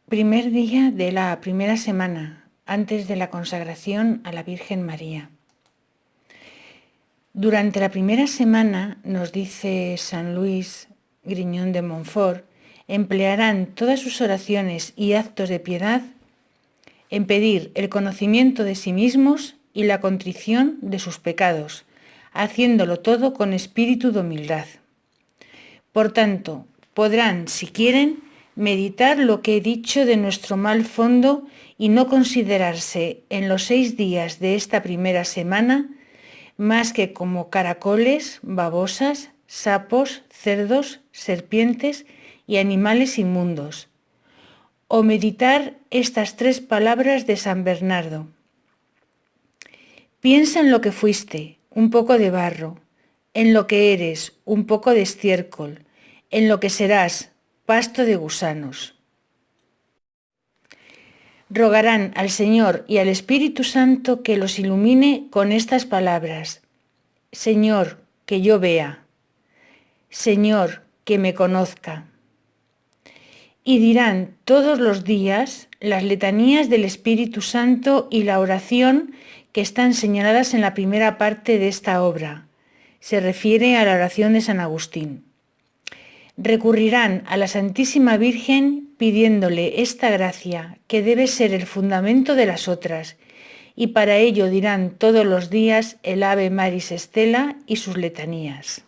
Primer día de la primera semana, antes de la consagración a la Virgen María. Durante la primera semana, nos dice San Luis Griñón de Montfort, emplearán todas sus oraciones y actos de piedad en pedir el conocimiento de sí mismos y la contrición de sus pecados, haciéndolo todo con espíritu de humildad. Por tanto, podrán, si quieren, meditar lo que he dicho de nuestro mal fondo y no considerarse en los 6 días de esta primera semana más que como caracoles, babosas, sapos, cerdos, serpientes y animales inmundos. O meditar estas 3 palabras de San Bernardo. Piensa en lo que fuiste, un poco de barro, en lo que eres, un poco de estiércol, en lo que serás, pasto de gusanos. Rogarán al Señor y al Espíritu Santo que los ilumine con estas palabras. Señor, que yo vea. Señor, que me conozca. Y dirán todos los días las letanías del Espíritu Santo y la oración que están señaladas en la primera parte de esta obra. Se refiere a la oración de San Agustín. Recurrirán a la Santísima Virgen pidiéndole esta gracia, que debe ser el fundamento de las otras, y para ello dirán todos los días el Ave Maris Stella y sus letanías.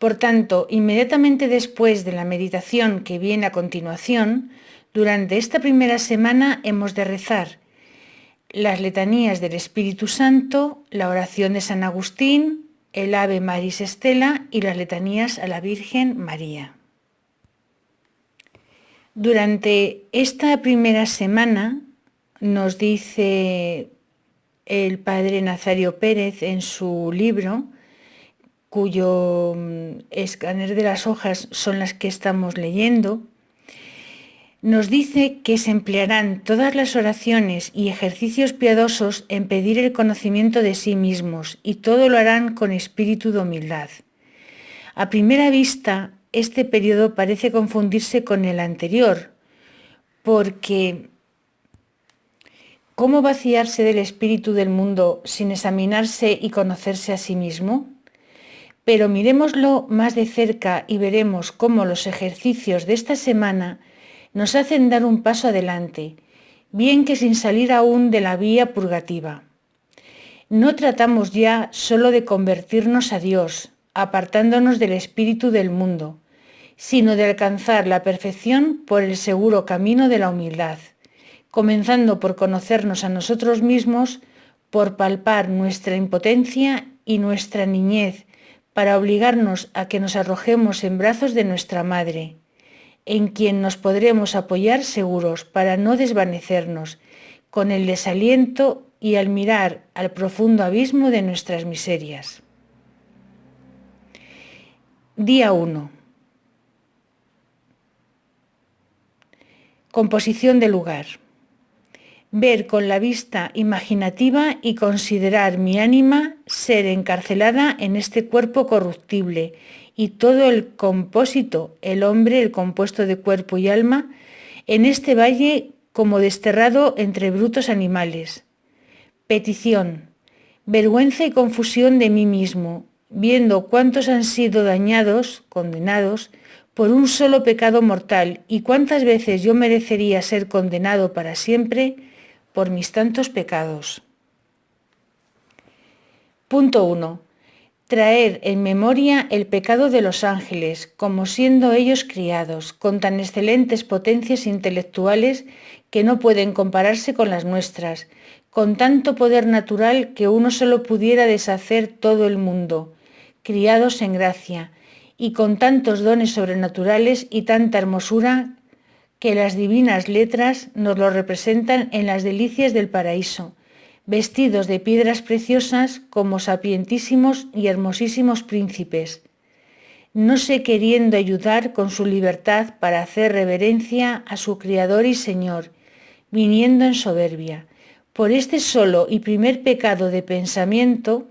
Por tanto, inmediatamente después de la meditación que viene a continuación, durante esta primera semana hemos de rezar las letanías del Espíritu Santo, la oración de San Agustín, el Ave Maris Stella y las letanías a la Virgen María. Durante esta primera semana, nos dice el padre Nazario Pérez en su libro, cuyo escáner de las hojas son las que estamos leyendo, nos dice que se emplearán todas las oraciones y ejercicios piadosos en pedir el conocimiento de sí mismos, y todo lo harán con espíritu de humildad. A primera vista, este periodo parece confundirse con el anterior, porque ¿cómo vaciarse del espíritu del mundo sin examinarse y conocerse a sí mismo? Pero miremoslo más de cerca y veremos cómo los ejercicios de esta semana nos hacen dar un paso adelante, bien que sin salir aún de la vía purgativa. No tratamos ya solo de convertirnos a Dios, apartándonos del espíritu del mundo, sino de alcanzar la perfección por el seguro camino de la humildad, comenzando por conocernos a nosotros mismos, por palpar nuestra impotencia y nuestra niñez, para obligarnos a que nos arrojemos en brazos de nuestra Madre, en quien nos podremos apoyar seguros para no desvanecernos con el desaliento y al mirar al profundo abismo de nuestras miserias. Día 1. Composición del lugar. Ver con la vista imaginativa y considerar mi ánima ser encarcelada en este cuerpo corruptible, y todo el compósito, el hombre, el compuesto de cuerpo y alma, en este valle como desterrado entre brutos animales. Petición. Vergüenza y confusión de mí mismo, viendo cuántos han sido dañados, condenados, por un solo pecado mortal, y cuántas veces yo merecería ser condenado para siempre por mis tantos pecados. Punto 1. Traer en memoria el pecado de los ángeles, como siendo ellos criados, con tan excelentes potencias intelectuales que no pueden compararse con las nuestras, con tanto poder natural que uno solo pudiera deshacer todo el mundo, criados en gracia, y con tantos dones sobrenaturales y tanta hermosura que las divinas letras nos lo representan en las delicias del paraíso, vestidos de piedras preciosas como sapientísimos y hermosísimos príncipes, no se queriendo ayudar con su libertad para hacer reverencia a su Criador y Señor, viniendo en soberbia. Por este solo y primer pecado de pensamiento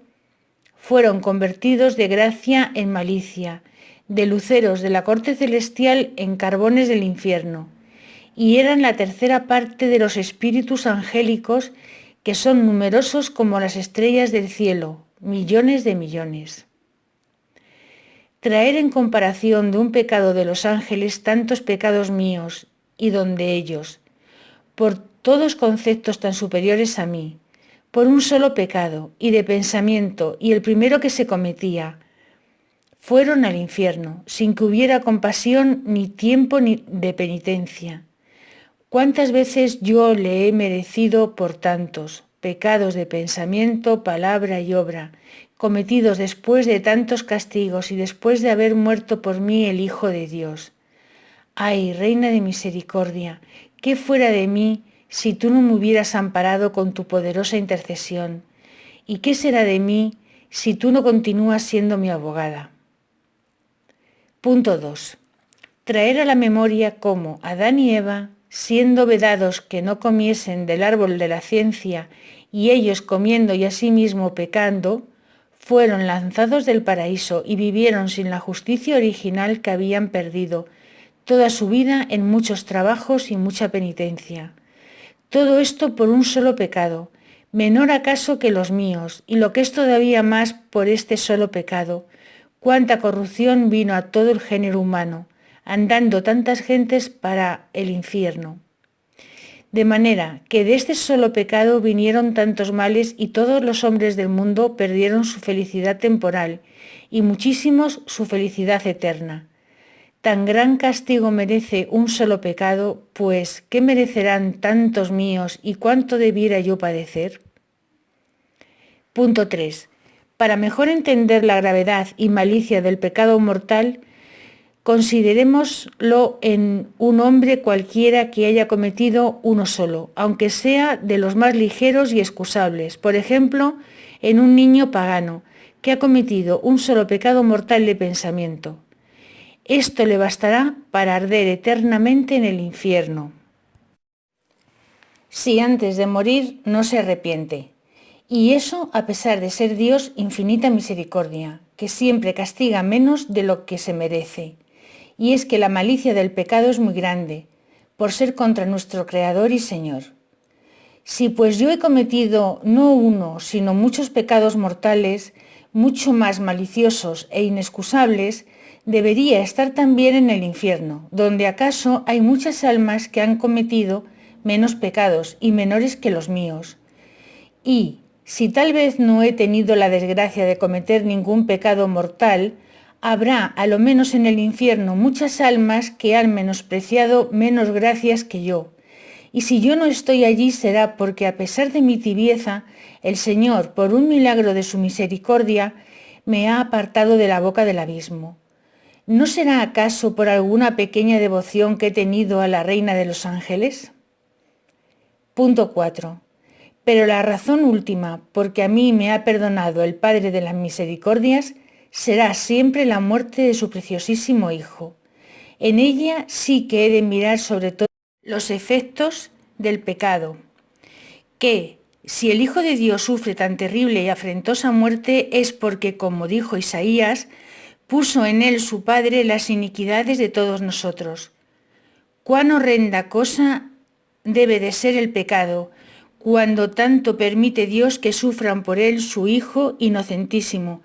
fueron convertidos de gracia en malicia, de luceros de la corte celestial en carbones del infierno, y eran la tercera parte de los espíritus angélicos, que son numerosos como las estrellas del cielo, millones de millones. Traer en comparación de un pecado de los ángeles tantos pecados míos y donde ellos, por todos conceptos tan superiores a mí, por un solo pecado y de pensamiento, y el primero que se cometía, fueron al infierno, sin que hubiera compasión ni tiempo ni de penitencia. ¿Cuántas veces yo le he merecido por tantos pecados de pensamiento, palabra y obra, cometidos después de tantos castigos y después de haber muerto por mí el Hijo de Dios? Ay, Reina de misericordia, ¿qué fuera de mí si tú no me hubieras amparado con tu poderosa intercesión? ¿Y qué será de mí si tú no continúas siendo mi abogada? Punto 2. Traer a la memoria cómo Adán y Eva, siendo vedados que no comiesen del árbol de la ciencia, y ellos comiendo y asimismo pecando, fueron lanzados del paraíso y vivieron sin la justicia original que habían perdido, toda su vida en muchos trabajos y mucha penitencia. Todo esto por un solo pecado, menor acaso que los míos, y lo que es todavía más por este solo pecado. Cuánta corrupción vino a todo el género humano, andando tantas gentes para el infierno. De manera que de este solo pecado vinieron tantos males y todos los hombres del mundo perdieron su felicidad temporal y muchísimos su felicidad eterna. Tan gran castigo merece un solo pecado, pues ¿qué merecerán tantos míos y cuánto debiera yo padecer? Punto 3. Para mejor entender la gravedad y malicia del pecado mortal, considerémoslo en un hombre cualquiera que haya cometido uno solo, aunque sea de los más ligeros y excusables. Por ejemplo, en un niño pagano que ha cometido un solo pecado mortal de pensamiento. Esto le bastará para arder eternamente en el infierno, si antes de morir no se arrepiente. Y eso a pesar de ser Dios infinita misericordia, que siempre castiga menos de lo que se merece. Y es que la malicia del pecado es muy grande, por ser contra nuestro Creador y Señor. Si pues yo he cometido no uno, sino muchos pecados mortales, mucho más maliciosos e inexcusables, debería estar también en el infierno, donde acaso hay muchas almas que han cometido menos pecados y menores que los míos. Y, si tal vez no he tenido la desgracia de cometer ningún pecado mortal, habrá, a lo menos en el infierno, muchas almas que han menospreciado menos gracias que yo. Y si yo no estoy allí será porque a pesar de mi tibieza, el Señor, por un milagro de su misericordia, me ha apartado de la boca del abismo. ¿No será acaso por alguna pequeña devoción que he tenido a la Reina de los Ángeles? Punto 4. Pero la razón última, porque a mí me ha perdonado el Padre de las Misericordias, será siempre la muerte de su preciosísimo Hijo. En ella sí que he de mirar sobre todo los efectos del pecado, que, si el Hijo de Dios sufre tan terrible y afrentosa muerte, es porque, como dijo Isaías, puso en él su Padre las iniquidades de todos nosotros. Cuán horrenda cosa debe de ser el pecado, cuando tanto permite Dios que sufran por él su Hijo inocentísimo,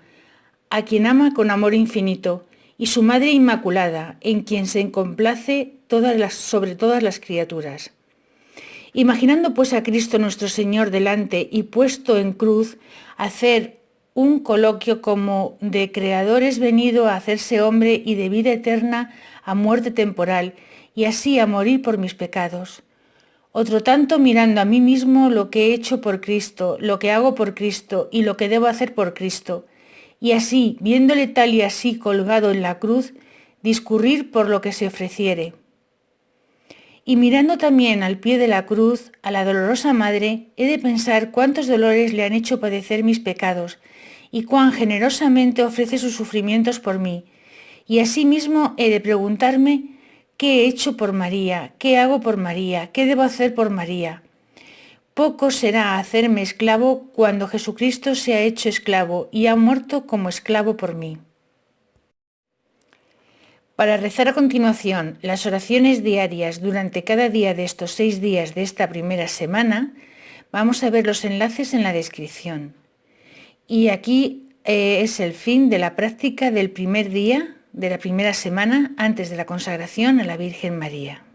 a quien ama con amor infinito, y su Madre Inmaculada, en quien se complace sobre todas las criaturas. Imaginando pues a Cristo nuestro Señor delante y puesto en cruz, hacer un coloquio como de creadores venido a hacerse hombre y de vida eterna a muerte temporal, y así a morir por mis pecados. Otro tanto mirando a mí mismo lo que he hecho por Cristo, lo que hago por Cristo y lo que debo hacer por Cristo, y así, viéndole tal y así colgado en la cruz, discurrir por lo que se ofreciere. Y mirando también al pie de la cruz, a la dolorosa Madre, he de pensar cuántos dolores le han hecho padecer mis pecados, y cuán generosamente ofrece sus sufrimientos por mí. Y asimismo he de preguntarme, ¿qué he hecho por María? ¿Qué hago por María? ¿Qué debo hacer por María? Poco será hacerme esclavo cuando Jesucristo se ha hecho esclavo y ha muerto como esclavo por mí. Para rezar a continuación las oraciones diarias durante cada día de estos 6 días de esta primera semana, vamos a ver los enlaces en la descripción. Y aquí es el fin de la práctica del primer día de la primera semana antes de la consagración a la Virgen María.